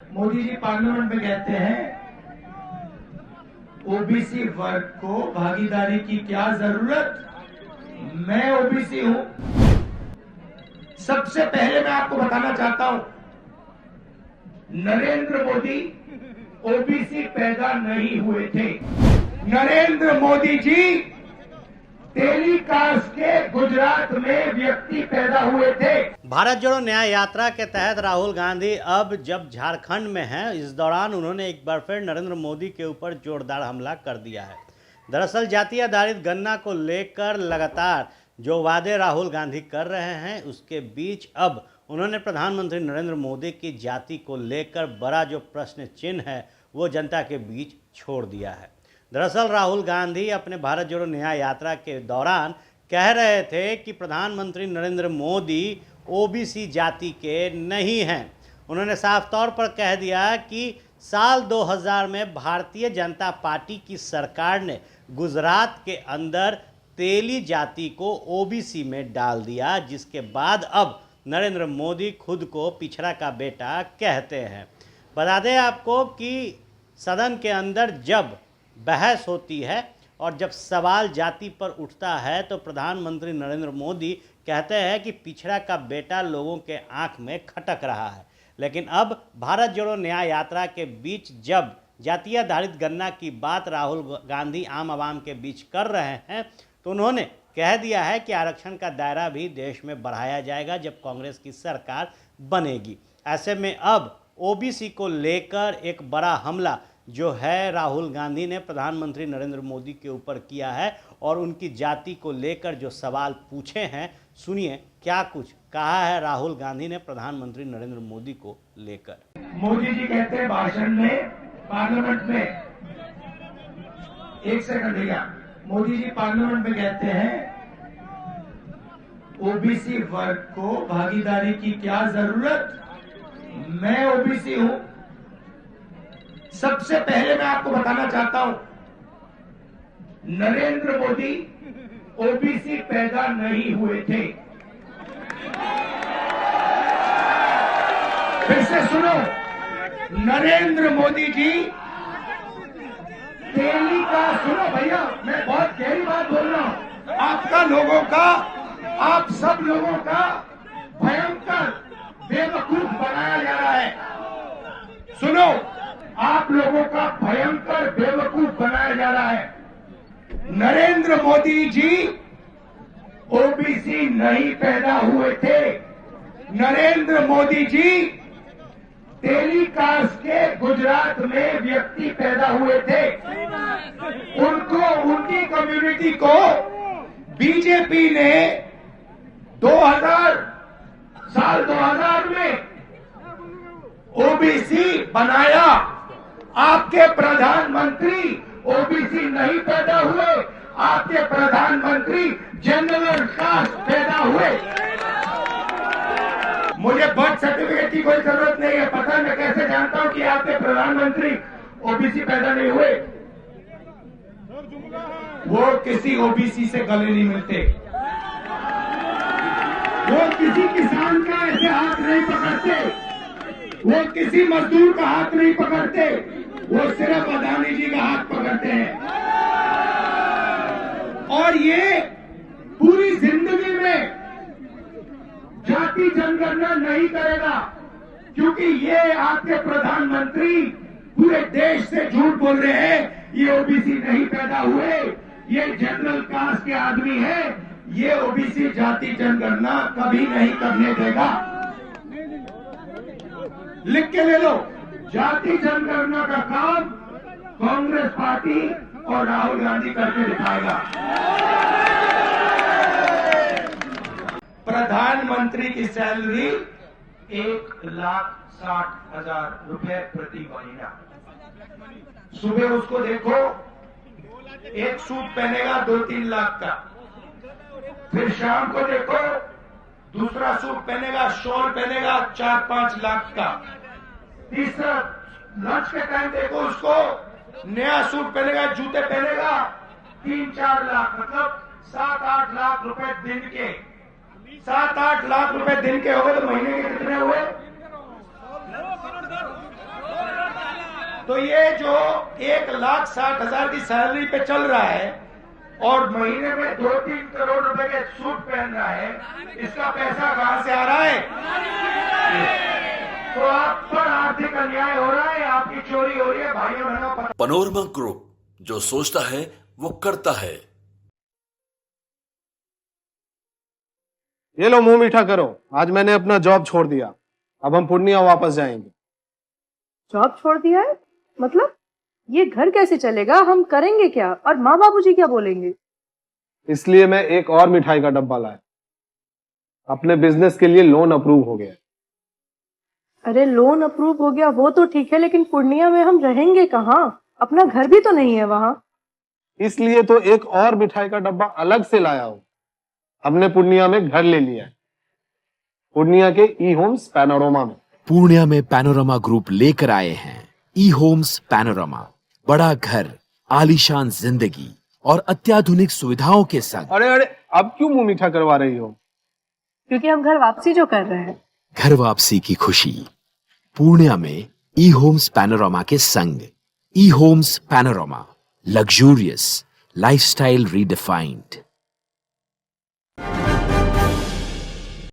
Modi ji parliament में कहते हैं ओबीसी वर्ग को भागीदारी की क्या जरूरत, मैं ओबीसी हूं। सबसे पहले मैं आपको बताना चाहता हूं, नरेंद्र मोदी ओबीसी पैदा नहीं हुए थे। नरेंद्र मोदी जी टेलीकास्ट के गुजरात में व्यक्ति पैदा हुए थे। भारत जोड़ो न्याय यात्रा के तहत राहुल गांधी अब जब झारखंड में हैं, इस दौरान उन्होंने एक बार फिर नरेंद्र मोदी के ऊपर जोरदार हमला कर दिया है। दरअसल जाति आधारित गणना को लेकर लगातार जो वादे राहुल गांधी कर रहे हैं, उसके बीच अब उन्होंने प्रधानमंत्री नरेंद्र मोदी की जाति को लेकर बड़ा जो प्रश्न चिन्ह है वो जनता के बीच छोड़ दिया है। दरअसल राहुल गांधी अपने भारत जोड़ो न्याय यात्रा के दौरान कह रहे थे कि प्रधानमंत्री नरेंद्र मोदी ओबीसी जाति के नहीं हैं। उन्होंने साफ तौर पर कह दिया कि साल 2000 में भारतीय जनता पार्टी की सरकार ने गुजरात के अंदर तेली जाति को ओबीसी में डाल दिया, जिसके बाद अब नरेंद्र मोदी खुद को पिछड़ा का बेटा कहते हैं। बता दें आपको कि सदन के अंदर जब बहस होती है और जब सवाल जाति पर उठता है तो प्रधानमंत्री नरेंद्र मोदी कहते हैं कि पिछड़ा का बेटा लोगों के आंख में खटक रहा है। लेकिन अब भारत जोड़ो न्याय यात्रा के बीच जब जाति आधारित गणना की बात राहुल गांधी आम आवाम के बीच कर रहे हैं, तो उन्होंने कह दिया है कि आरक्षण का दायरा भी देश में बढ़ाया जाएगा जब कांग्रेस की सरकार बनेगी। ऐसे में अब ओबीसी को लेकर एक बड़ा हमला जो है राहुल गांधी ने प्रधानमंत्री नरेंद्र मोदी के ऊपर किया है और उनकी जाति को लेकर जो सवाल पूछे हैं, सुनिए क्या कुछ कहा है राहुल गांधी ने प्रधानमंत्री नरेंद्र मोदी को लेकर। मोदी जी कहते हैं भाषण में पार्लियामेंट में, एक सेकंड भैया, मोदी जी पार्लियामेंट में कहते हैं ओबीसी वर्ग को भागीदारी की क्या जरूरत, मैं ओबीसी हूं। सबसे पहले मैं आपको बताना चाहता हूं, नरेंद्र मोदी ओबीसी पैदा नहीं हुए थे। फिर से सुनो, नरेंद्र मोदी जी तेली का, सुनो भैया, मैं बहुत गहरी बात बोल रहा हूं, आपका लोगों का, आप सब लोगों का भयंकर बेवकूफ बनाया जा रहा है। सुनो, आप लोगों का भयंकर बेवकूफ बनाया जा रहा है। नरेंद्र मोदी जी ओबीसी नहीं पैदा हुए थे। नरेंद्र मोदी जी टेलीकास्ट के गुजरात में व्यक्ति पैदा हुए थे। उनको, उनकी कम्युनिटी को बीजेपी ने साल 2000 में ओबीसी बनाया। आपके प्रधानमंत्री ओबीसी नहीं पैदा हुए, आपके प्रधानमंत्री जनरल कास्ट पैदा हुए। मुझे बर्थ सर्टिफिकेट की कोई जरूरत नहीं है, पता है मैं कैसे जानता हूं कि आपके प्रधानमंत्री ओबीसी पैदा नहीं हुए। वो किसी ओबीसी से गले नहीं मिलते, वो किसी किसान का ऐसे हाथ नहीं पकड़ते, वो किसी मजदूर का हाथ नहीं पकड़ते, वो सिर्फ अदानी जी का हाथ पकड़ते हैं। और ये पूरी जिंदगी में जाति जनगणना नहीं करेगा, क्योंकि ये आपके प्रधानमंत्री पूरे देश से झूठ बोल रहे हैं। ये ओबीसी नहीं पैदा हुए, ये जनरल कास्ट के आदमी है, ये ओबीसी जाति जनगणना कभी नहीं करने देगा। लिख के ले लो, जाति जनगणना का काम कांग्रेस पार्टी और राहुल गांधी करके दिखाएगा। प्रधानमंत्री की सैलरी 1,60,000 रुपए प्रति महीना। सुबह उसको देखो, एक सूट पहनेगा 2-3 लाख का, फिर शाम को देखो दूसरा सूट पहनेगा, शॉल पहनेगा 4-5 लाख का, तीसरा लंच के टाइम देखो उसको नया सूट पहनेगा, जूते पहनेगा 3-4 लाख, मतलब 7-8 लाख रुपए दिन के। 7-8 लाख रुपए दिन के हो गए तो महीने के कितने हुए? तो ये जो 1,60,000 की सैलरी पे चल रहा है और महीने में 2-3 करोड़ रुपए के सूट पहन रहा है, इसका पैसा कहां से आ रहा है? तो आप पर आर्थिक अन्याय हो रहा है, आपकी चोरी हो रही है भाइयों बहनों। पैनोरमा ग्रुप, जो सोचता है वो करता है। ये लो, मुंह मीठा करो। आज मैंने अपना जॉब छोड़ दिया, अब हम पूर्णिया वापस जाएंगे। जॉब छोड़ दिया है? मतलब ये घर कैसे चलेगा? हम करेंगे क्या? और माँ बाबूजी क्या बोलेंगे? इसलिए मैं एक और मिठाई का डब्बा लाया। अपने बिजनेस के लिए लोन अप्रूव हो गया। अरे लोन अप्रूव हो गया वो तो ठीक है, लेकिन पूर्णिया में हम रहेंगे कहाँ? अपना घर भी तो नहीं है वहाँ। इसलिए तो एक और मिठाई का डब्बा अलग से लाया हूँ। हमने पूर्णिया में घर ले लिया है, पूर्णिया के ई होम्स पैनोरमा में। पूर्णिया में पैनोरमा ग्रुप लेकर आए हैं ई होम्स पैनोरमा। बड़ा घर, आलीशान जिंदगी और अत्याधुनिक सुविधाओं के संग। अरे अरे, अब क्यों मुंह मीठा करवा रही हो? क्योंकि हम घर वापसी जो कर रहे हैं। घर वापसी की खुशी पूर्णिया में ई होम्स पैनोरमा के संग। E homes panorama, luxurious lifestyle redefined.